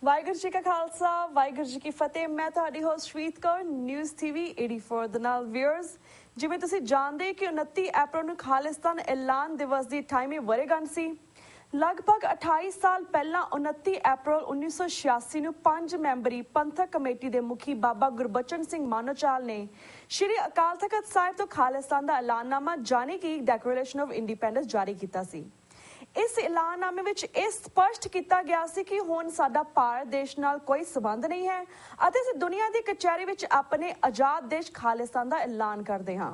ਵਾਹਿਗੁਰੂ ਜੀ ਕਾ ਖਾਲਸਾ ਵਾਹਿਗੁਰੂ ਜੀ ਕੀ ਫਤਿਹ। ਮੈਂ ਤੁਹਾਡੀ ਹੋਸਟ ਸ਼ਵੀਤ ਕੌਰ ਨਿਊਜ਼ ਟੀਵੀ 84 ਦੇ ਨਾਲ ਵਿਊਅਰਸ। ਜਿਵੇਂ ਤੁਸੀਂ ਜਾਣਦੇ ਕਿ 29 ਅਪ੍ਰੈਲ ਨੂੰ ਖਾਲਿਸਤਾਨ ਐਲਾਨ ਦਿਵਸ ਦੀ 28ਵੀਂ ਵਰ੍ਹੇਗੰਢ ਸੀ। ਲਗਭਗ 28 ਸਾਲ ਪਹਿਲਾਂ 29 ਅਪ੍ਰੈਲ 1986 ਨੂੰ 5 ਮੈਂਬਰੀ ਪੰਥਕ ਕਮੇਟੀ ਦੇ ਮੁਖੀ ਬਾਬਾ ਗੁਰਬਚਨ ਸਿੰਘ ਮਾਨੋਚਾਲ ਨੇ ਸ਼੍ਰੀ ਅਕਾਲ ਤਖਤ ਸਾਹਿਬ ਤੋਂ ਖਾਲਿਸਤਾਨ ਦਾ ਐਲਾਨਨਾਮਾ ਜਾਣੀ ਕਿ ਡੈਕਲੇਰੇਸ਼ਨ ਆਫ ਇੰਡੀਪੈਂਡੈਂਸ ਜਾਰੀ ਕੀਤਾ ਸੀ। ਇਸ ਐਲਾਨਨਾਮੇ ਵਿੱਚ ਇਹ ਸਪਸ਼ਟ ਕੀਤਾ ਗਿਆ ਸੀ ਕਿ ਹੁਣ ਸਾਡਾ ਭਾਰਤ ਦੇਸ਼ ਨਾਲ ਕੋਈ ਸਬੰਧ ਨਹੀਂ ਹੈ ਅਤੇ ਅਸੀਂ ਦੁਨੀਆ ਦੀ ਕਚਹਿਰੀ ਵਿੱਚ ਆਪਣੇ ਆਜ਼ਾਦ ਦੇਸ਼ ਖਾਲਿਸਤਾਨ ਦਾ ਐਲਾਨ ਕਰਦੇ ਹਾਂ।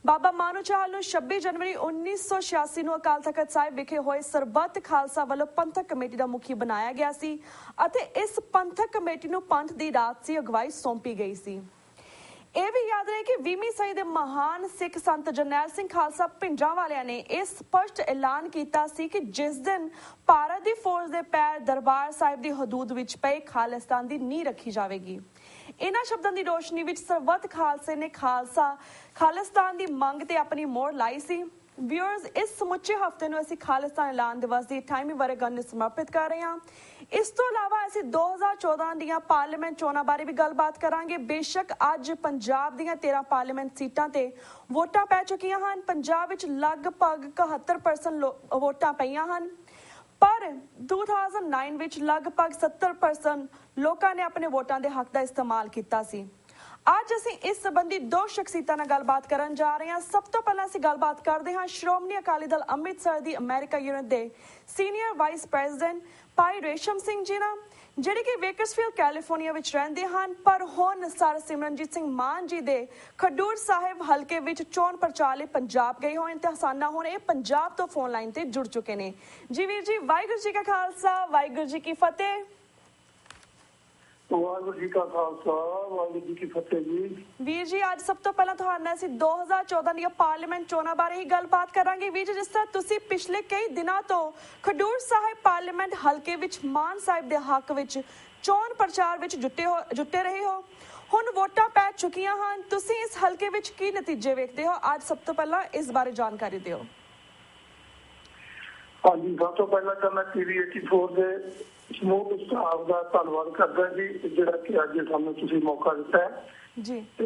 ਬਾਬਾ ਮਾਨੋਚਾਲ ਨੂੰ 26 ਜਨਵਰੀ 1986 ਨੂੰ ਅਕਾਲ ਤਖਤ ਸਾਹਿਬ ਵਿਖੇ ਹੋਏ ਸਰਬੱਤ ਖਾਲਸਾ ਵੱਲੋਂ ਪੰਥਕ ਕਮੇਟੀ ਦਾ ਮੁਖੀ ਬਣਾਇਆ ਗਿਆ ਸੀ ਅਤੇ ਇਸ ਪੰਥਕ ਕਮੇਟੀ ਨੂੰ ਪੰਥ ਦੀ ਰਾਜਸੀ ਅਗਵਾਈ ਸੌਂਪੀ ਗਈ ਸੀ। ਇਹ ਵੀ ਯਾਦ ਰਹੇ ਕਿ 20ਵੀਂ ਸਦੀ ਦੇ ਮਹਾਨ ਸਿੱਖ ਸੰਤ ਜਰਨੈਲ ਸਿੰਘ ਖਾਲਸਾ ਭਿੰਡਰਾਂ ਵਾਲਿਆਂ ਨੇ ਇਹ ਸਪਸ਼ਟ ਐਲਾਨ ਕੀਤਾ ਸੀ ਕਿ ਜਿਸ ਦਿਨ ਭਾਰਤ ਦੀ ਫੌਜ ਦੇ ਪੈਰ ਦਰਬਾਰ ਸਾਹਿਬ ਦੀ ਹਦੂਦ ਵਿੱਚ ਪਏ ਖਾਲਿਸਤਾਨ ਦੀ ਨੀਂਹ ਰੱਖੀ ਜਾਵੇਗੀ। ਇਹਨਾਂ ਸ਼ਬਦਾਂ ਦੀ ਰੋਸ਼ਨੀ ਵਿੱਚ ਸਰਬੱਤ ਖਾਲਸੇ ਨੇ ਖਾਲਿਸਤਾਨ ਦੀ ਮੰਗ ਤੇ ਆਪਣੀ ਮੋਹਰ ਲਾਈ ਸੀ। ਵਿਊਅਰਸ, ਇਸ ਸਮੁੱਚੇ ਹਫ਼ਤੇ ਨੂੰ ਅਸੀਂ ਖਾਲਿਸਤਾਨ ਐਲਾਨ ਦਿਵਸ ਦੀ 28ਵੀਂ ਵਰ੍ਹੇਗੰਢ ਨੂੰ ਸਮਰਪਿਤ ਕਰ ਰਹੇ ਹਾਂ। ਇਸ ਤੋਂ ਇਲਾਵਾ ਅਸੀਂ 2014 ਦੀਆਂ ਪਾਰਲੀਮੈਂਟ ਚੋਣਾਂ ਬਾਰੇ ਵੀ ਗੱਲਬਾਤ ਕਰਾਂਗੇ। ਬੇਸ਼ੱਕ ਅੱਜ ਪੰਜਾਬ ਦੀਆਂ 13 ਪਾਰਲੀਮੈਂਟ ਸੀਟਾਂ ਤੇ ਵੋਟਾਂ ਪੈ ਚੁੱਕੀਆਂ ਹਨ। ਪੰਜਾਬ ਵਿੱਚ ਲਗਭਗ 71% ਵੋਟਾਂ ਪਈਆਂ ਹਨ, ਪਰ 2009 ਵਿੱਚ ਲਗਭਗ 70% ਲੋਕਾਂ ਨੇ ਆਪਣੇ ਵੋਟਾਂ ਦੇ ਹੱਕ ਦਾ ਇਸਤੇਮਾਲ ਕੀਤਾ ਸੀ। ਅੱਜ ਅਸੀਂ ਇਸ ਸੰਬੰਧੀ ਦੋ ਸ਼ਖਸੀਅਤਾਂ ਨਾਲ ਗੱਲਬਾਤ ਕਰਨ ਜਾ ਰਹੇ ਹਾਂ। ਸਭ ਤੋਂ ਪਹਿਲਾਂ ਅਸੀਂ ਗੱਲਬਾਤ ਕਰਦੇ ਹਾਂ ਸ਼੍ਰੋਮਣੀ ਅਕਾਲੀ ਦਲ ਅੰਮ੍ਰਿਤਸਰ ਦੀ ਅਮਰੀਕਾ ਯੂਨਿਟ ਦੇ ਸੀਨੀਅਰ ਵਾਈਸ ਪ੍ਰੈਜ਼ੀਡੈਂਟ ਭਾਈ ਰੇਸ਼ਮ ਸਿੰਘ ਜੀ ਨਾਲ, ਜਿਹੜੇ ਕਿ ਵੇਕਰਸਫੀਲਡ ਕੈਲੀਫੋਰਨੀਆ ਵਿੱਚ ਰਹਿੰਦੇ ਹਨ, ਪਰ ਹੁਣ ਸਰ ਸਿਮਰਨਜੀਤ ਸਿੰਘ ਮਾਨ ਜੀ ਦੇ ਖਡੂਰ ਸਾਹਿਬ ਹਲਕੇ ਵਿੱਚ ਚੋਣ ਪ੍ਰਚਾਰ ਲਈ ਪੰਜਾਬ ਗਏ ਹੋਏ ਤੇ ਸਾਨਾ ਹੁਣ ਇਹ ਪੰਜਾਬ ਤੋਂ ਫੋਨ ਲਾਈਨ ਤੇ ਜੁੜ ਚੁੱਕੇ ਨੇ। ਜੀ ਵੀਰ ਜੀ, ਵਾਹਿਗੁਰੂ ਜੀ ਕਾ ਖਾਲਸਾ ਵਾਹਿਗੁਰੂ ਜੀ ਕੀ ਫਤਿਹ। ਵਾਹਿਗੁਰੂ ਜੀ ਕਾ ਖਾਲਸਾ ਵਾਹਿਗੁਰੂ ਜੀ ਕੀ ਫਤਿਹ ਜੀ। ਵੀਰ ਜੀ, ਅੱਜ ਸਭ ਤੋਂ ਪਹਿਲਾਂ ਤੁਹਾਡੇ ਨਾਲ ਅਸੀਂ 2014 ਦੀਆਂ ਪਾਰਲੀਮੈਂਟ ਚੋਣਾਂ ਬਾਰੇ ਹੀ ਗੱਲਬਾਤ ਕਰਾਂਗੇ। ਵੀਰ ਜੀ, ਜਿਸ ਤਰ੍ਹਾਂ ਤੁਸੀਂ ਪਿਛਲੇ ਕਈ ਦਿਨਾਂ ਤੋਂ ਖਡੂਰ ਸਾਹਿਬ ਪਾਰਲੀਮੈਂਟ ਹਲਕੇ ਵਿੱਚ ਮਾਨ ਸਾਹਿਬ ਦੇ ਹੱਕ ਵਿੱਚ ਚੋਣ ਪ੍ਰਚਾਰ ਵਿੱਚ ਜੁਟੇ ਰਹੇ ਹੋ, ਹੁਣ ਵੋਟਾਂ ਪੈ ਚੁੱਕੀਆਂ ਹਨ, ਤੁਸੀਂ ਇਸ ਹਲਕੇ ਵਿੱਚ ਕੀ ਨਤੀਜੇ ਵੇਖਦੇ ਹੋ? ਅੱਜ ਸਭ ਤੋਂ ਪਹਿਲਾਂ ਇਸ ਬਾਰੇ ਜਾਣਕਾਰੀ ਦਿਓ। ਹਾਂਜੀ, ਸਭ ਤੋਂ ਪਹਿਲਾਂ ਤਾਂ ਮੈਂ ਟੀਵੀ 84 ਦੇ ਸਮੂਹ ਸਟਾਫ ਦਾ ਧੰਨਵਾਦ ਕਰਦਾ ਜੀ, ਜਿਹੜਾ ਕਿ ਅੱਜ ਸਾਨੂੰ ਤੁਸੀਂ ਮੌਕਾ ਦਿੱਤਾ ਹੈ ਜੀ। ਤੇ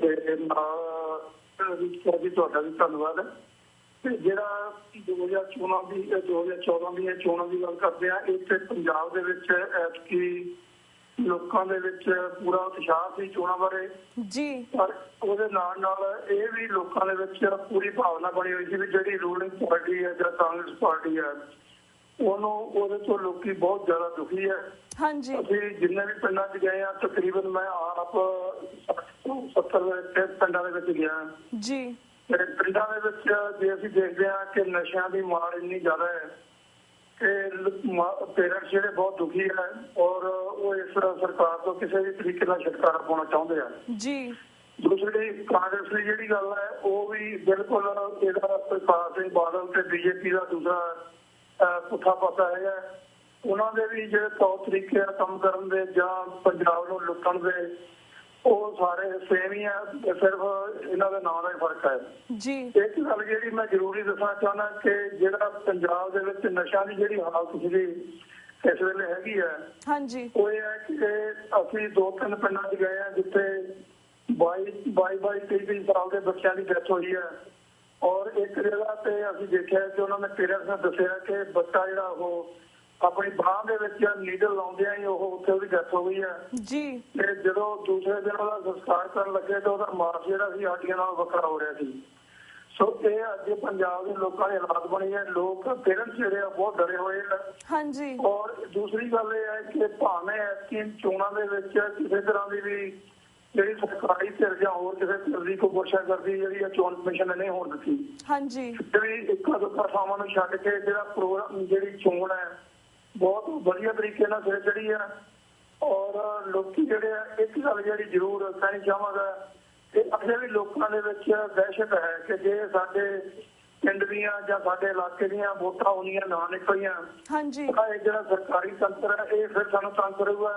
ਤੁਹਾਡਾ ਵੀ ਧੰਨਵਾਦ। ਤੇ ਜਿਹੜਾ 2014 ਦੀਆਂ ਚੋਣਾਂ ਦੀ ਗੱਲ ਕਰਦੇ ਆ, ਇੱਥੇ ਪੰਜਾਬ ਦੇ ਵਿੱਚ ਐਤਕੀ ਲੋਕਾਂ ਦੇ ਵਿੱਚ ਪੂਰਾ ਉਤਸ਼ਾਹ ਸੀ ਚੋਣਾਂ ਬਾਰੇ ਜੀ, ਪਰ ਉਹਦੇ ਨਾਲ ਨਾਲ ਇਹ ਵੀ ਲੋਕਾਂ ਦੇ ਵਿੱਚ ਪੂਰੀ ਭਾਵਨਾ ਬਣੀ ਹੋਈ ਸੀ ਵੀ ਜਿਹੜੀ ਰੂਲਿੰਗ ਪਾਰਟੀ ਹੈ ਜਾਂ ਕਾਂਗਰਸ ਪਾਰਟੀ ਹੈ ਉਹਦੇ ਤੋਂ ਲੋਕੀ ਬਹੁਤ ਜ਼ਿਆਦਾ ਦੁਖੀ ਹੈ। ਹਾਂਜੀ, ਅਸੀਂ ਜਿੰਨੇ ਵੀ ਪਿੰਡਾਂ 'ਚ ਗਏ ਆ, ਤਕਰੀਬਨ ਮੈਂ ਆਪ 70 ਪਿੰਡਾਂ ਦੇ ਵਿੱਚ ਗਿਆ ਜੀ। ਤੇ ਪਿੰਡਾਂ ਦੇ ਵਿੱਚ ਜੇ ਅਸੀਂ ਦੇਖਦੇ ਹਾਂ ਕਿ ਨਸ਼ਿਆਂ ਦੀ ਮਾਰ ਇੰਨੀ ਜ਼ਿਆਦਾ ਹੈ ਕਿ ਪੇਰੈਂਟਸ ਜਿਹੜੇ ਬਹੁਤ ਦੁਖੀ ਹੈ ਔਰ ਉਹ ਇਸ ਸਰਕਾਰ ਤੋਂ ਕਿਸੇ ਵੀ ਤਰੀਕੇ ਨਾਲ ਛੁਟਕਾਰਾ ਪਾਉਣਾ ਚਾਹੁੰਦੇ ਆ ਜੀ। ਦੂਸਰੀ ਕਾਂਗਰਸ ਦੀ ਜਿਹੜੀ ਗੱਲ ਹੈ ਉਹ ਵੀ ਬਿਲਕੁਲ ਇਹਦਾ ਪ੍ਰਕਾਸ਼ ਸਿੰਘ ਬਾਦਲ ਤੇ ਬੀਜੇਪੀ ਦਾ ਦੂਸਰਾ ਪੁੱਠਾ ਪਾਸਾ ਹੈਗਾ। ਉਹਨਾਂ ਦੇ ਵੀ ਜਿਹੜੇ ਤੌਰ ਤਰੀਕੇ ਆ ਕੰਮ ਕਰਨ ਦੇ ਜਾਂ ਪੰਜਾਬ ਨੂੰ ਲੁੱਟਣ ਦੇ, ਉਹ ਸਾਰੇ ਸੇਮ ਹੀ ਆ, ਸਿਰਫ ਇਹਨਾਂ ਦੇ ਨਾਂ ਦਾ ਹੀ ਫਰਕ ਹੈ ਜੀ। ਇੱਕ ਗੱਲ ਜਿਹੜੀ ਮੈਂ ਜ਼ਰੂਰੀ ਦੱਸਣਾ ਚਾਹੁੰਦਾ ਕਿ ਜਿਹੜਾ ਪੰਜਾਬ ਦੇ ਵਿੱਚ ਨਸ਼ਿਆਂ ਦੀ ਜਿਹੜੀ ਹਾਲਤ ਸੀਗੀ ਇਸ ਵੇਲੇ ਹੈਗੀ ਹੈ ਹਾਂਜੀ, ਉਹ ਇਹ ਹੈ ਕਿ ਅਸੀਂ 2-3 ਪਿੰਡਾਂ 'ਚ ਗਏ ਆ ਜਿੱਥੇ 22-23 ਸਾਲ ਦੇ ਬੱਚਿਆਂ ਦੀ ਡੈਥ ਹੋਈ ਹੈ। ਔਰ ਇੱਕ ਜਗ੍ਹਾ ਤੇ ਅਸੀਂ ਦੇਖਿਆ ਕਿ ਉਹਨਾਂ ਨੇ ਪੇਰੈਂਟਸ ਨੇ ਦੱਸਿਆ ਕਿ ਬੱਚਾ ਜਿਹੜਾ ਉਹ ਆਪਣੀ ਬਾਂਹ ਦੇ ਵਿੱਚ ਨੀਡਲ ਲਾਉਂਦਿਆਂ ਹੀ ਉੱਥੇ ਉਹਦੀ ਡੈਥ ਹੋ ਗਈ ਹੈ ਜੀ। ਤੇ ਜਦੋਂ ਦੂਸਰੇ ਦਿਨ ਉਹਦਾ ਸੰਸਕਾਰ ਕਰਨ ਲੱਗੇ ਤਾਂ ਉਹਦਾ ਮਾਸ ਜਿਹੜਾ ਸੀ ਹੱਡੀਆਂ ਨਾਲ ਵੱਖਰਾ ਹੋ ਰਿਹਾ ਸੀ। ਸੋ ਇਹ ਅੱਜ ਪੰਜਾਬ ਦੇ ਲੋਕਾਂ ਦੀ ਹਾਲਾਤ ਬਣੀ ਹੈ। ਲੋਕ ਪੇਰੈਂਟਸ ਜਿਹੜੇ ਆ ਬਹੁਤ ਡਰੇ ਹੋਏ ਆ ਹਾਂਜੀ। ਔਰ ਦੂਸਰੀ ਗੱਲ ਇਹ ਹੈ ਕਿ ਭਾਵੇਂ ਐਤਕੀ ਚੋਣਾਂ ਦੇ ਵਿੱਚ ਕਿਸੇ ਤਰ੍ਹਾਂ ਦੀ ਵੀ ਜਿਹੜੀ ਸਰਕਾਰੀ ਧਿਰ ਜਾਂ ਹੋਰ ਕਿਸੇ ਧਿਰ ਦੀ ਕੋਈ ਕੋਸ਼ਿਸ਼ ਕਰਦੀ ਜਿਹੜੀ ਚੋਣ ਕਮਿਸ਼ਨ ਨੇ ਨਹੀਂ ਹੋਣ ਦਿੱਤੀ ਹਾਂਜੀ। ਵੀ ਇੱਕਾ ਦੁੱਕਾ ਥਾਵਾਂ ਨੂੰ ਛੱਡ ਕੇ ਜਿਹੜਾ ਪ੍ਰੋਗਰਾਮ ਜਿਹੜੀ ਚੋਣ ਹੈ ਬਹੁਤ ਵਧੀਆ ਤਰੀਕੇ ਨਾਲ ਸਿਰ ਚੜੀ ਹੈ। ਔਰ ਲੋਕੀ ਜਿਹੜੇ ਆ, ਇੱਕ ਗੱਲ ਜਿਹੜੀ ਜ਼ਰੂਰ ਕਹਿਣੀ ਚਾਹਾਂਗਾ ਕਿ ਅਜੇ ਵੀ ਲੋਕਾਂ ਦੇ ਵਿੱਚ ਦਹਿਸ਼ਤ ਹੈ ਕਿ ਜੇ ਸਾਡੇ ਪਿੰਡ ਦੀਆਂ ਜਾਂ ਸਾਡੇ ਇਲਾਕੇ ਦੀਆਂ ਵੋਟਾਂ ਉਨੀਆਂ ਨਾ ਨਿਕਲੀਆਂ ਹਾਂਜੀ, ਇਹ ਜਿਹੜਾ ਸਰਕਾਰੀ ਤੰਤਰ ਹੈ ਇਹ ਫਿਰ ਸਾਨੂੰ ਤੰਗ ਕਰੂਗਾ।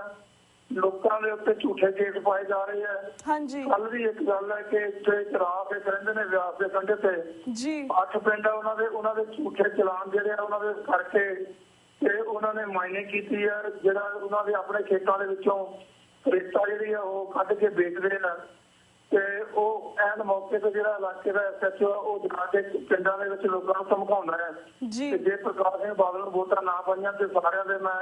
ਲੋਕਾਂ ਦੇ ਉੱਤੇ ਝੂਠੇ ਕੇਸ ਪਾਏ ਜਾ ਰਹੇ ਆ ਹਾਂਜੀ। ਕੱਲ ਵੀ ਇੱਕ ਗੱਲ ਹੈ ਕਿ ਇੱਥੇ ਚਰਾਹ ਰਹਿੰਦੇ ਨੇ ਵਿਆਸ ਦੇ ਕੰਢੇ ਤੇ ਜੀ, 8 ਪਿੰਡ ਆ ਉਹਨਾਂ ਦੇ ਝੂਠੇ ਚਲਾਨ ਜਿਹੜੇ ਆ ਉਹਨਾਂ ਦੇ ਕਰਕੇ ਤੇ ਉਹਨਾਂ ਨੇ ਮਾਈਨਿੰਗ ਕੀਤੀ ਹੈ, ਜਿਹੜਾ ਉਹਨਾਂ ਦੇ ਆਪਣੇ ਖੇਤਾਂ ਦੇ ਵਿੱਚੋਂ ਰੇਤਾ ਜਿਹੜੀ ਆ ਉਹ ਕੱਢ ਕੇ ਵੇਚਦੇ ਆ। ਤੇ ਉਹ ਐਨ ਮੌਕੇ ਤੇ ਜਿਹੜਾ ਇਲਾਕੇ ਦਾ ਐਸਐਚਓ ਉਹ ਜਾ ਕੇ ਪਿੰਡਾਂ ਦੇ ਵਿੱਚ ਲੋਕਾਂ ਨੂੰ ਧਮਕਾਉਂਦਾ ਹੈ ਕਿ ਜੇ ਪ੍ਰਕਾਸ਼ ਸਿੰਘ ਬਾਦਲ ਨੂੰ ਵੋਟਾਂ ਨਾ ਪਾਈਆਂ ਤੇ ਸਾਰਿਆਂ ਦੇ ਮੈਂ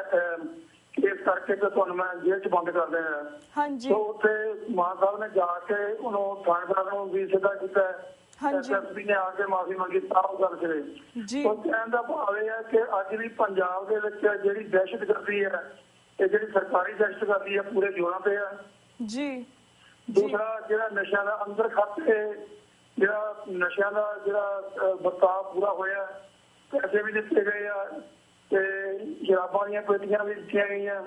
ਕੇਸ ਕਰਕੇ ਤੇ ਤੁਹਾਨੂੰ ਮੈਂ ਜੇਲ੍ਹ 'ਚ ਬੰਦ ਕਰ ਦੇਣਾ। ਸੋ ਉੱਥੇ ਮਾਨ ਸਾਹਿਬ ਨੇ ਜਾ ਕੇ ਉਹਨੂੰ ਥਾਣੇਦਾਰ ਨੂੰ ਵੀ ਸਿੱਧਾ ਕੀਤਾ। ਐਸਐਸਪੀ ਨੇ ਆ ਕੇ ਮਾਫੀ ਮੰਗੀ, ਸਾਫ਼ ਗੱਲ ਕਰੇ। ਉਹ ਕਹਿਣ ਦਾ ਭਾਵ ਇਹ ਹੈ ਕਿ ਅੱਜ ਵੀ ਪੰਜਾਬ ਦੇ ਵਿੱਚ ਜਿਹੜੀ ਦਹਿਸ਼ਤਗਰਦੀ ਹੈ, ਇਹ ਜਿਹੜੀ ਸਰਕਾਰੀ ਦਹਿਸ਼ਤਗਰਦੀ ਹੈ ਪੂਰੇ ਜ਼ੋਰਾਂ ਤੇ ਹੈ ਜੀ। ਦੂਸਰਾ ਜਿਹੜਾ ਨਸ਼ਿਆਂ ਦਾ ਅੰਦਰ ਖਾਤੇ, ਜਿਹੜਾ ਨਸ਼ਿਆਂ ਦਾ ਜਿਹੜਾ ਵਰਤਾਅ ਪੂਰਾ ਹੋਇਆ, ਪੈਸੇ ਵੀ ਦਿੱਤੇ ਗਏ ਆ ਤੇ ਸ਼ਰਾਬਾਂ ਦੀਆਂ ਪੇਟੀਆਂ ਵੀ ਦਿੱਤੀਆਂ ਗਈਆਂ,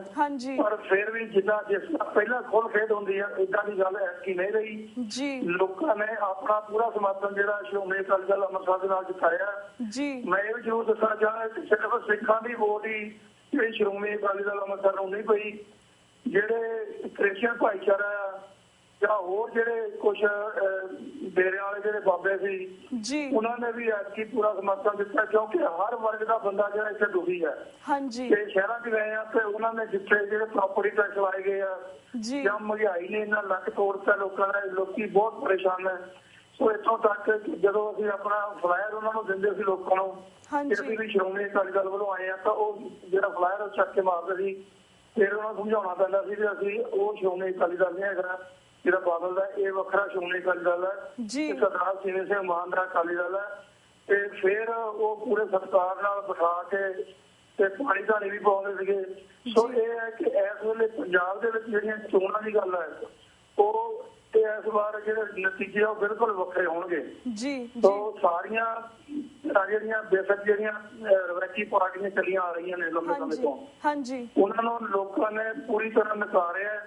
ਪਰ ਫਿਰ ਵੀ ਜਿੱਦਾਂ ਜਿਸ ਤਰ੍ਹਾਂ ਪਹਿਲਾਂ ਖੁੱਲ ਖੇਡ ਹੁੰਦੀ ਆ ਏਦਾਂ ਦੀ ਗੱਲ ਐਤਕੀ ਨਹੀਂ ਰਹੀ। ਲੋਕਾਂ ਨੇ ਆਪਣਾ ਪੂਰਾ ਸਮਰਥਨ ਜਿਹੜਾ ਸ਼੍ਰੋਮਣੀ ਅਕਾਲੀ ਦਲ ਅੰਮ੍ਰਿਤਸਰ ਦੇ ਨਾਲ ਜਿਤਾਇਆ। ਮੈਂ ਇਹ ਵੀ ਜ਼ਰੂਰ ਦੱਸਣਾ ਚਾਹੁੰਦਾ ਕਿ ਸਿਰਫ ਸਿੱਖਾਂ ਦੀ ਵੋਟ ਹੀ ਜਿਹੜੀ ਸ਼੍ਰੋਮਣੀ ਅਕਾਲੀ ਦਲ ਅੰਮ੍ਰਿਤਸਰ ਨੂੰ ਨਹੀਂ ਪਈ, ਜਿਹੜੇ ਕ੍ਰਿਸਚੀਅਨ ਭਾਈਚਾਰਾ ਆ ਜਾਂ ਹੋਰ ਜਿਹੜੇ ਕੁਛ ਡੇਰਿਆਂ ਵਾਲੇ ਜਿਹੜੇ ਬਾਬੇ ਸੀ, ਉਹਨਾਂ ਨੇ ਵੀ ਐਤਕੀ ਪੂਰਾ ਸਮਰਥਨ ਦਿੱਤਾ, ਕਿਉਂਕਿ ਹਰ ਵਰਗ ਦਾ ਬੰਦਾ ਜਿਹੜਾ ਇੱਥੇ ਦੁਖੀ ਹੈ। ਤੇ ਸ਼ਹਿਰਾਂ 'ਚ ਗਏ ਆ ਤੇ ਉਹਨਾਂ ਨੇ ਜਿੱਥੇ ਜਿਹੜੇ ਪ੍ਰਾਪਰਟੀ ਟੈਕਸ ਲਾਏ ਗਏ ਆ ਜਾਂ ਮਹਿੰਗਾਈ ਨੇ ਇਹਨਾਂ ਲੱਕ ਤੋੜਤਾ ਲੋਕਾਂ ਦਾ, ਲੋਕੀ ਬਹੁਤ ਪਰੇਸ਼ਾਨ ਹੈ। ਸੋ ਇੱਥੋਂ ਤੱਕ ਜਦੋਂ ਅਸੀਂ ਆਪਣਾ ਫਲਾਇਰ ਉਹਨਾਂ ਨੂੰ ਦਿੰਦੇ ਸੀ ਲੋਕਾਂ ਨੂੰ ਕਿ ਅਸੀਂ ਵੀ ਸ਼੍ਰੋਮਣੀ ਅਕਾਲੀ ਦਲ ਵੱਲੋਂ ਆਏ ਆ, ਤਾਂ ਉਹ ਜਿਹੜਾ ਫਲਾਇਰ ਚੱਕ ਕੇ ਮਾਰਦੇ ਸੀ। ਫਿਰ ਉਹਨਾਂ ਨੂੰ ਸਮਝਾਉਣਾ ਪੈਂਦਾ ਸੀ ਕਿ ਅਸੀਂ ਉਹ ਸ਼੍ਰੋਮਣੀ ਅਕਾਲੀ ਦਲ ਨਹੀਂ ਹੈਗਾ, ਜਿਹੜਾ ਬਾਦਲ ਦਾ ਇਹ ਵੱਖਰਾ ਸ਼੍ਰੋਮਣੀ ਅਕਾਲੀ ਦਲ ਹੈ, ਸਰਦਾਰ ਸੀਨੇ ਸਿੰਘ ਮਾਨ ਦਾ ਅਕਾਲੀ ਦਲ ਹੈ। ਤੇ ਫਿਰ ਉਹ ਪੂਰੇ ਸਤਿਕਾਰ ਨਾਲ ਬਿਠਾ ਕੇ ਤੇ ਪਾਣੀ ਧਾਣੀ ਵੀ ਪਾਉਂਦੇ ਸੀਗੇ। ਸੋ ਇਹ ਹੈ ਕਿ ਇਸ ਵੇਲੇ ਪੰਜਾਬ ਦੇ ਵਿੱਚ ਜਿਹੜੀਆਂ ਚੋਣਾਂ ਦੀ ਗੱਲ ਹੈ, ਉਹ ਤੇ ਇਸ ਵਾਰ ਜਿਹੜੇ ਨਤੀਜੇ ਉਹ ਬਿਲਕੁਲ ਵੱਖਰੇ ਹੋਣਗੇ। ਸੋ ਸਾਰੀਆਂ ਜਿਹੜੀਆਂ ਬੇਸ਼ੱਕ ਜਿਹੜੀਆਂ ਰਵਾਇਤੀ ਪਾਰਟੀਆਂ ਚੱਲੀਆਂ ਆ ਰਹੀਆਂ ਨੇ ਲੰਬੇ ਸਮੇਂ ਤੋਂ, ਉਹਨਾਂ ਨੂੰ ਲੋਕਾਂ ਨੇ ਪੂਰੀ ਤਰ੍ਹਾਂ ਨਕਾਰਿਆ।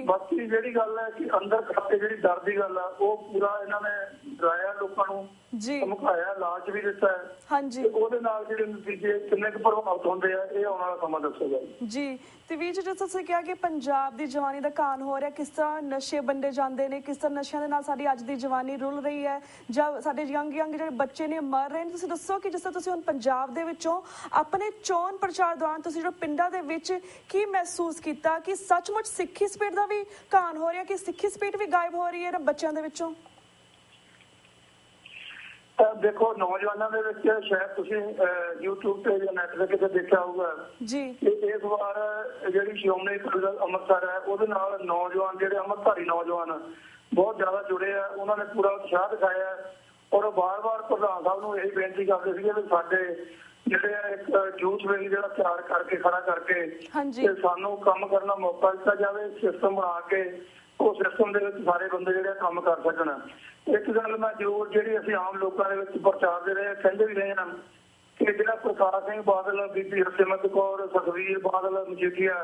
ਬਾਕੀ ਜਿਹੜੀ ਗੱਲ ਹੈ ਕਿ ਅੰਦਰ ਖਾਤੇ ਜਿਹੜੀ ਡਰ ਦੀ ਗੱਲ ਆ, ਉਹ ਪੂਰਾ ਇਹਨਾਂ ਨੇ ਡਰਾਇਆ ਲੋਕਾਂ ਨੂੰ, ਧਮਕਾਇਆ, ਲਾਲਚ ਵੀ ਦਿੱਤਾ ਹੈ। ਉਹਦੇ ਨਾਲ ਜਿਹੜੇ ਨਤੀਜੇ ਕਿੰਨੇ ਕੁ ਪ੍ਰਭਾਵਿਤ ਹੁੰਦੇ ਆ, ਇਹ ਆਉਣ ਵਾਲਾ ਸਮਾਂ ਦੱਸੇਗਾ ਜੀ। ਤੇ ਵੀਰ ਜੀ, ਜਿਸ ਤੁਸੀਂ ਕਿਹਾ ਕਿ ਪੰਜਾਬ ਦੀ ਜਵਾਨੀ ਦਾ ਕਾਨ ਹੋ ਰਿਹਾ, ਕਿਸ ਤਰ੍ਹਾਂ ਨਸ਼ੇ ਵੰਡੇ ਜਾਂਦੇ ਨੇ, ਕਿਸ ਤਰ੍ਹਾਂ ਨਸ਼ਿਆਂ ਦੇ ਨਾਲ ਸਾਡੀ ਅੱਜ ਦੀ ਜਵਾਨੀ ਰੁਲ ਰਹੀ ਹੈ ਜਾਂ ਸਾਡੇ ਯੰਗ ਜਿਹੜੇ ਬੱਚੇ ਨੇ ਮਰ ਰਹੇ ਨੇ, ਤੁਸੀਂ ਦੱਸੋ ਕਿ ਜਿਸ ਤਰ੍ਹਾਂ ਤੁਸੀਂ ਹੁਣ ਪੰਜਾਬ ਦੇ ਵਿੱਚੋਂ ਆਪਣੇ ਚੋਣ ਪ੍ਰਚਾਰ ਦੌਰਾਨ ਤੁਸੀਂ ਜੋ ਪਿੰਡਾਂ ਦੇ ਵਿੱਚ ਕੀ ਮਹਿਸੂਸ ਕੀਤਾ ਕਿ ਸੱਚਮੁੱਚ ਸਿੱਖੀ ਸਪੀਡ ਦਾ ਵੀ ਕਾਨ ਹੋ ਰਿਹਾ, ਕਿ ਸਿੱਖੀ ਸਪੀਡ ਵੀ ਗਾਇਬ ਹੋ ਰਹੀ ਹੈ ਨਾ ਬੱਚਿਆਂ ਦੇ ਵਿੱਚੋਂ? ਦੇਖੋ, ਨੌਜਵਾਨਾਂ ਦੇ ਵਿੱਚ ਸ਼ਾਇਦ ਤੁਸੀਂ YouTube ਤੇ ਜਾਂ ਨੈਟ ਤੇ ਕਿਤੇ ਦੇਖਿਆ ਹੋਊਗਾ ਕਿ ਇਸ ਵਾਰ ਜਿਹੜੀ ਸ਼੍ਰੋਮਣੀ ਅਕਾਲੀ ਦਲ ਅੰਮ੍ਰਿਤਸਰ ਹੈ, ਉਹਦੇ ਨਾਲ ਨੌਜਵਾਨ ਜਿਹੜੇ ਅੰਮ੍ਰਿਤਧਾਰੀ ਨੌਜਵਾਨ ਬਹੁਤ ਜ਼ਿਆਦਾ ਜੁੜੇ ਆ। ਉਹਨਾਂ ਨੇ ਪੂਰਾ ਉਤਸ਼ਾਹ ਦਿਖਾਇਆ ਔਰ ਵਾਰ-ਵਾਰ ਪ੍ਰਧਾਨ ਸਾਹਿਬ ਨੂੰ ਇਹੀ ਬੇਨਤੀ ਕਰਦੇ ਸੀਗੇ ਵੀ ਸਾਡੇ ਜਿਹੜੇ ਇੱਕ ਯੂਥ ਵਿੰਗ ਜਿਹੜਾ ਤਿਆਰ ਕਰਕੇ ਖੜਾ ਕਰਕੇ ਤੇ ਸਾਨੂੰ ਕੰਮ ਕਰਨ ਦਾ ਮੌਕਾ ਦਿੱਤਾ ਜਾਵੇ, ਸਿਸਟਮ ਬਣਾ ਕੇ ਉਹ ਸਿਸਟਮ ਦੇ ਵਿੱਚ ਸਾਰੇ ਬੰਦੇ ਜਿਹੜੇ ਕੰਮ ਕਰ ਸਕਣ। ਇੱਕ ਗੱਲ ਮੈਂ ਜ਼ਰੂਰ ਜਿਹੜੀ ਅਸੀਂ ਆਮ ਲੋਕਾਂ ਦੇ ਵਿੱਚ ਪ੍ਰਚਾਰ ਦੇ ਰਹੇ ਕਹਿੰਦੇ ਵੀ ਰਹੇ ਹਾਂ ਕਿ ਜਿਹੜਾ ਪ੍ਰਕਾਸ਼ ਸਿੰਘ ਬਾਦਲ, ਬੀਬੀ ਹਰਸਿਮਰਤ ਕੌਰ, ਸੁਖਬੀਰ ਬਾਦਲ, ਮਜੀਠੀਆ,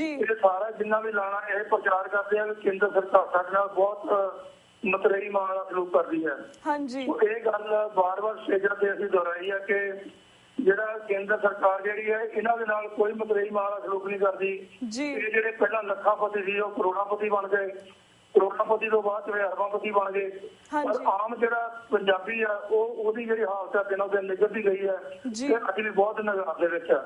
ਇਹ ਸਾਰਾ ਜਿੰਨਾ ਵੀ ਲਾਣਾ ਇਹ ਪ੍ਰਚਾਰ ਕਰਦੇ ਆ ਕਿ ਕੇਂਦਰ ਸਰਕਾਰ ਸਾਡੇ ਨਾਲ ਬਹੁਤ ਮਤਰੇਈ ਮਾਂ ਦਾ ਸਲੂਕ ਕਰਦੀ ਹੈ। ਇਹ ਗੱਲ ਵਾਰ-ਵਾਰ ਸਟੇਜਾਂ ਤੇ ਅਸੀਂ ਦੁਹਰਾਈ ਹੈ ਕਿ ਜਿਹੜਾ ਕੇਂਦਰ ਸਰਕਾਰ ਜਿਹੜੀ ਹੈ ਇਹਨਾਂ ਦੇ ਨਾਲ ਕੋਈ ਮਤਰੇਈ ਮਾਂ ਦਾ ਸਲੂਕ ਨਹੀਂ ਕਰਦੀ। ਇਹ ਜਿਹੜੇ ਪਹਿਲਾਂ ਲੱਖਾਪਤੀ ਸੀ ਉਹ ਕਰੋੜਾਪਤੀ ਬਣ ਗਏ, ਕਰੋੜਾਪਤੀ ਤੋਂ ਬਾਅਦ ਜਿਹੜੇ ਅਰਬਾਂਪਤੀ ਬਣ ਗਏ। ਪਰ ਆਮ ਜਿਹੜਾ ਪੰਜਾਬੀ ਆ ਉਹਦੀ ਜਿਹੜੀ ਹਾਲਤ ਹੈ ਦਿਨੋਂ ਦਿਨ ਨਿਗਰਦੀ ਗਈ ਹੈ ਤੇ ਅੱਜ ਵੀ ਬਹੁਤ ਨਗਾਰ ਦੇ ਵਿੱਚ ਹੈ।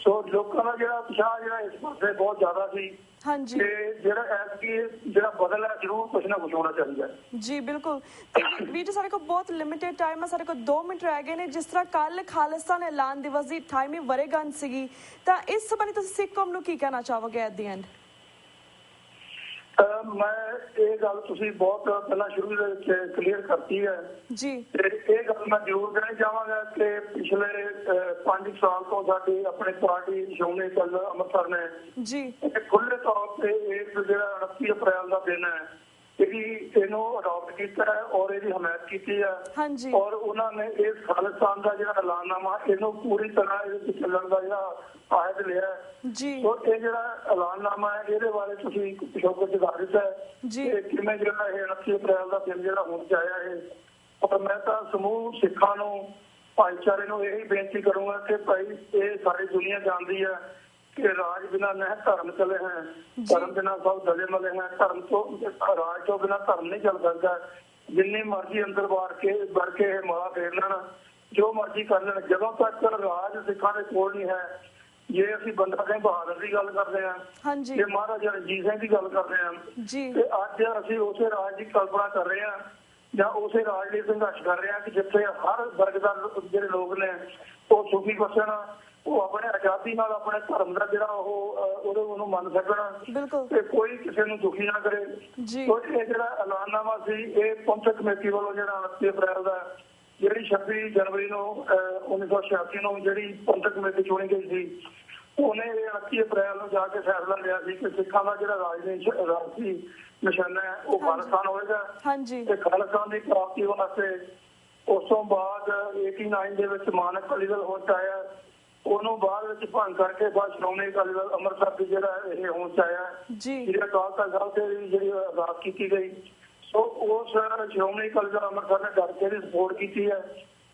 ਸੋ ਲੋਕਾਂ ਦਾ ਜਿਹੜਾ ਉਤਸ਼ਾਹ ਜਿਹੜਾ ਇਸ ਪਾਸੇ ਬਹੁਤ ਜ਼ਿਆਦਾ ਸੀ ਤੇ ਜਿਹੜਾ ਐਤਕੀ ਜਿਹੜਾ ਬਦਲ ਹੈ ਜ਼ਰੂਰ ਕੁਛ ਨਾ ਕੁਛ ਹੋਣਾ ਚਾਹੀਦਾ ਜੀ। ਬਿਲਕੁਲ। ਵੀਰ ਜੀ, ਸਾਡੇ ਕੋਲ ਬਹੁਤ ਲਿਮਿਟਡ ਟਾਈਮ ਹੈ, ਸਾਡੇ ਕੋਲ 2 ਮਿੰਟ ਰਹਿ ਗਏ ਨੇ। ਜਿਸ ਤਰ੍ਹਾਂ ਕੱਲ ਖਾਲਿਸਤਾਨ ਐਲਾਨ ਦਿਵਸ ਦੀ 28ਵੀਂ ਵਰ੍ਹੇਗੰਢ ਸੀਗੀ, ਤਾਂ ਇਸ ਸੰਬੰਧੀ ਤੁਸੀਂ ਸਿੱਖ ਕੌਮ ਨੂੰ ਕੀ ਕਹਿਣਾ ਚਾਹੋਗੇ ਐਟ ਦੀ ਐਂਡ? ਮੈਂ ਇਹ ਗੱਲ ਤੁਸੀਂ ਬਹੁਤ ਪਹਿਲਾਂ ਸ਼ੁਰੂ ਦੇ ਵਿੱਚ ਕਲੀਅਰ ਕਰਤੀ ਹੈ ਤੇ ਇਹ ਗੱਲ ਮੈਂ ਜ਼ਰੂਰ ਕਹਿਣਾ ਚਾਹਾਂਗਾ ਕਿ ਪਿਛਲੇ 5 ਸਾਲ ਤੋਂ ਸਾਡੀ ਆਪਣੀ ਪਾਰਟੀ ਸ਼੍ਰੋਮਣੀ ਅਕਾਲੀ ਦਲ ਅੰਮ੍ਰਿਤਸਰ ਨੇ ਖੁੱਲ੍ਹੇ ਤੌਰ ਤੇ ਇਸ ਜਿਹੜਾ 29 ਅਪ੍ਰੈਲ ਦਾ ਦਿਨ ਹੈ ਇਹਨੂੰ ਅਡਾਪਟ ਕੀਤਾ ਹੈ ਔਰ ਇਹਦੀ ਹਮਾਇਤ ਕੀਤੀ ਹੈ ਔਰ ਉਹਨਾਂ ਨੇ ਇਸ ਖਾਲਿਸਤਾਨ ਦਾ ਜਿਹੜਾ ਐਲਾਨਨਾਮਾ ਇਹਨੂੰ ਪੂਰੀ ਤਰ੍ਹਾਂ ਇਹਦੇ ਚੱਲਣ ਦਾ ਜਿਹੜਾ ਆਹਦ ਲਿਆ ਸੋ ਇਹ ਜਿਹੜਾ ਐਲਾਨਨਾਮਾ ਹੈ ਇਹਦੇ ਬਾਰੇ ਤੁਸੀਂ ਪਿਛੋਕੜ ਜਗਾ ਦਿੱਤਾ ਹੈ ਕਿਵੇਂ ਜਿਹੜਾ ਇਹ 29 ਅਪ੍ਰੈਲ ਦਾ ਦਿਨ ਜਿਹੜਾ ਹੁਣ ਚ ਆਇਆ ਹੈ। ਔਰ ਮੈਂ ਤਾਂ ਸਮੂਹ ਸਿੱਖਾਂ ਨੂੰ, ਭਾਈਚਾਰੇ ਨੂੰ ਇਹੀ ਬੇਨਤੀ ਕਰੂੰਗਾ ਕਿ ਭਾਈ ਇਹ ਸਾਰੀ ਦੁਨੀਆ ਜਾਣਦੀ ਹੈ ਕਿ ਰਾਜ ਬਿਨਾਂ ਨਹਿ ਧਰਮ ਚਲੇ ਹੈ, ਧਰਮ ਬਿਨਾਂ ਸਭ ਦਲੇ ਮਲੇ ਹੈ, ਧਰਮ ਤੋਂ ਰਾਜ ਤੋਂ ਬਿਨਾਂ ਧਰਮ ਨਹੀਂ ਚੱਲ ਸਕਦਾ। ਜਿੰਨੀ ਮਰਜ਼ੀ ਅੰਦਰ ਵੜ ਕੇ ਇਹ ਮਾਲਾ ਫੇਰ ਲੈਣ ਜੋ ਮਰਜ਼ੀ ਕਰ ਲੈਣ, ਜਦੋਂ ਤੱਕ ਰਾਜ ਸਿੱਖਾਂ ਦੇ ਕੋਲ ਨਹੀਂ ਹੈ। ਜੇ ਅਸੀਂ ਬੰਦਾ ਸਿੰਘ ਬਹਾਦਰ ਦੀ ਗੱਲ ਕਰਦੇ ਹਾਂ, ਹਾਂਜੀ ਜੇ ਮਹਾਰਾਜਾ ਰਣਜੀਤ ਸਿੰਘ ਦੀ ਗੱਲ ਕਰਦੇ ਹਾਂ, ਜੀ ਤੇ ਅੱਜ ਅਸੀਂ ਉਸੇ ਰਾਜ ਦੀ ਕਲਪਨਾ ਕਰ ਰਹੇ ਹਾਂ ਜਾਂ ਉਸੇ ਰਾਜ ਲਈ ਸੰਘਰਸ਼ ਕਰ ਰਹੇ ਹਾਂ ਕਿ ਜਿੱਥੇ ਹਰ ਵਰਗ ਦਾ ਜਿਹੜੇ ਲੋਕ ਨੇ ਉਹ ਸੁਖੀ ਬਸਣ, ਉਹ ਆਪਣੇ ਆਜ਼ਾਦੀ ਨਾਲ ਆਪਣੇ ਧਰਮ ਦਾ ਜਿਹੜਾ ਉਹਨੂੰ ਮੰਨ ਸਕਣ ਬਿਲਕੁਲ ਤੇ ਕੋਈ ਕਿਸੇ ਨੂੰ ਦੁਖੀ ਨਾ ਕਰੇ। ਜੀ ਇਹ ਜਿਹੜਾ ਐਲਾਨਨਾਮਾ ਸੀ ਇਹ ਪੰਥਕ ਕਮੇਟੀ ਵੱਲੋਂ ਜਿਹੜਾ 29 ਅਪ੍ਰੈਲ ਦਾ ਜਿਹੜੀ 26 ਜਨਵਰੀ ਨੂੰ 1986 ਨੂੰ ਜਿਹੜੀ ਪੰਥਕ ਕਮੇਟੀ ਚੁਣੀ ਗਈ ਸੀ, ਉਹਨੇ ਇਹ 29 ਅਪ੍ਰੈਲ ਨੂੰ ਜਾ ਕੇ ਫੈਸਲਾ ਲਿਆ ਸੀ ਕਿ ਸਿੱਖਾਂ ਦਾ ਜਿਹੜਾ ਰਾਜਸੀ ਮਿਸ਼ਨ ਹੈ ਉਹ ਖਾਲਿਸਤਾਨ ਹੋਵੇਗਾ ਹਾਂਜੀ ਤੇ ਖਾਲਿਸਤਾਨ ਦੀ ਪ੍ਰਾਪਤੀ ਵਾਸਤੇ ਉਸ ਤੋਂ ਬਾਅਦ 89 ਦੇ ਵਿੱਚ ਮਾਨਕ ਅਕਾਲੀ ਦਲ ਹੋਂਦ 'ਚ ਆਇਆ, ਉਹਨੂੰ ਬਾਅਦ ਵਿੱਚ ਭੰਗ ਕਰਕੇ ਬਾਅਦ ਸ਼੍ਰੋਮਣੀ ਅਕਾਲੀ ਦਲ ਅੰਮ੍ਰਿਤਸਰ ਦੀ ਜਿਹੜਾ ਇਹ ਹੋਂਦ 'ਚ ਆਇਆ ਜੀ ਜਿਹੜੀ ਅਕਾਲ ਤਖਤ ਸਾਹਿਬ ਤੇ ਜਿਹੜੀ ਅਰਦਾਸ ਕੀਤੀ ਗਈ। ਸੋ ਉਸ ਸ਼੍ਰੋਮਣੀ ਅਕਾਲੀ ਦਲ ਅੰਮ੍ਰਿਤਸਰ ਨੇ ਡਟ ਕੇ ਦੀ ਸਪੋਰਟ ਕੀਤੀ ਹੈ।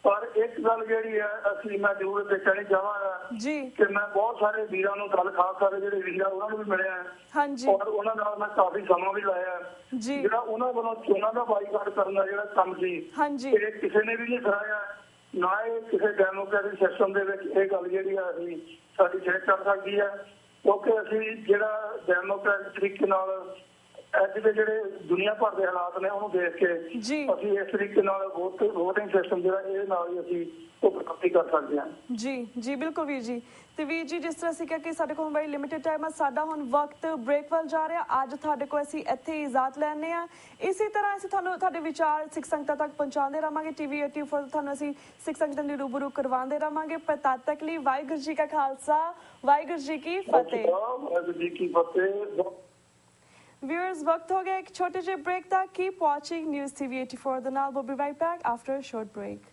ਪਰ ਇੱਕ ਗੱਲ ਜਿਹੜੀ ਹੈ ਮੈਂ ਜ਼ਰੂਰ ਦੇਖਣੀ ਚਾਹਾਂਗਾ ਜੀ ਕਿ ਮੈਂ ਬਹੁਤ ਸਾਰੇ ਵੀਰਾਂ ਨੂੰ ਗੱਲ ਖਾਸ ਕਰਕੇ ਜਿਹੜੇ ਵੀਰ ਆ ਉਹਨਾਂ ਨੂੰ ਵੀ ਮਿਲਿਆ ਹਾਂਜੀ ਔਰ ਉਹਨਾਂ ਨਾਲ ਮੈਂ ਕਾਫੀ ਸਮਾਂ ਵੀ ਲਾਇਆ। ਜੀ ਜਿਹੜਾ ਉਹਨਾਂ ਵੱਲੋਂ ਚੋਣਾਂ ਦਾ ਬਾਈਕਾਟ ਕਰਨ ਦਾ ਜਿਹੜਾ ਕੰਮ ਸੀ ਹਾਂਜੀ ਇਹ ਕਿਸੇ ਨੇ ਵੀ ਨਹੀਂ ਕਰਾਇਆ, ਨਾ ਇਹ ਕਿਸੇ ਡੈਮੋਕ੍ਰੈਟਿਕ ਸਿਸਟਮ ਦੇ ਵਿੱਚ ਇਹ ਗੱਲ ਜਿਹੜੀ ਆ ਅਸੀਂ ਸਾਡੀ ਸਿਹਤ ਕਰ ਸਕਦੀ ਹੈ, ਕਿਉਂਕਿ ਅਸੀਂ ਜਿਹੜਾ ਡੈਮੋਕ੍ਰੈਟਿਕ ਤਰੀਕੇ ਨਾਲ ਅੱਜ ਦੇ ਜਿਹੜੇ ਦੁਨੀਆ ਭਰ ਦੇ ਹਾਲਾਤ ਨੇ ਉਹਨੂੰ ਦੇਖ ਕੇ ਜੀ ਅਸੀਂ ਇਸ ਤਰੀਕੇ ਨਾਲ ਵੋਟਿੰਗ ਸਿਸਟਮ ਜਿਹੜਾ ਇਹ ਨਾਲ ਹੀ ਅਸੀਂ ਉਹ ਪ੍ਰਾਪਤੀ ਕਰ ਸਕਦੇ ਹਾਂ। ਜੀ ਜੀ ਬਿਲਕੁਲ ਵੀਰ ਜੀ। ਤੇ ਵੀਰ ਜੀ ਜਿਸ ਤਰ੍ਹਾਂ ਅਸੀਂ ਕਿਹਾ ਕਿ ਸਾਡੇ ਕੋਲ ਬੜੀ ਲਿਮਿਟਡ ਟਾਈਮ ਹੈ, ਸਾਡਾ ਹੁਣ ਵਕਤ ਬ੍ਰੇਕ ਵੱਲ ਜਾ ਰਿਹਾ। ਅੱਜ ਤੁਹਾਡੇ ਕੋਲ ਅਸੀਂ ਇੱਥੇ ਇਜਾਜ਼ਤ ਲੈਣੇ ਆ। ਇਸੇ ਤਰ੍ਹਾਂ ਅਸੀਂ ਤੁਹਾਨੂੰ ਤੁਹਾਡੇ ਵਿਚਾਰ ਸਿੱਖ ਸੰਗਤਾਂ ਤੱਕ ਪਹੁੰਚਾਉਂਦੇ ਰਹਾਂਗੇ। TV 84 ਤੁਹਾਨੂੰ ਅਸੀਂ ਸਿੱਖ ਸੰਗਤਾਂ ਦੀ ਰੂਬਰੂ ਕਰਵਾਉਂਦੇ ਰਹਾਂਗੇ। ਪਰ ਤਦ ਤੱਕ ਲਈ ਵਾਹਿਗੁਰੂ ਜੀ ਕਾ ਖਾਲਸਾ, ਵਾਹਿਗੁਰੂ ਜੀ ਕੀ ਫਤਿਹ। ਵਾਹਿਗੁਰੂ ਜੀ ਕੀ ਫਤਿਹ। Viewers, वक्त हो गया एक छोटे से ब्रेक था। Keep watching News TV 84 The Now. We'll be right back after a short break.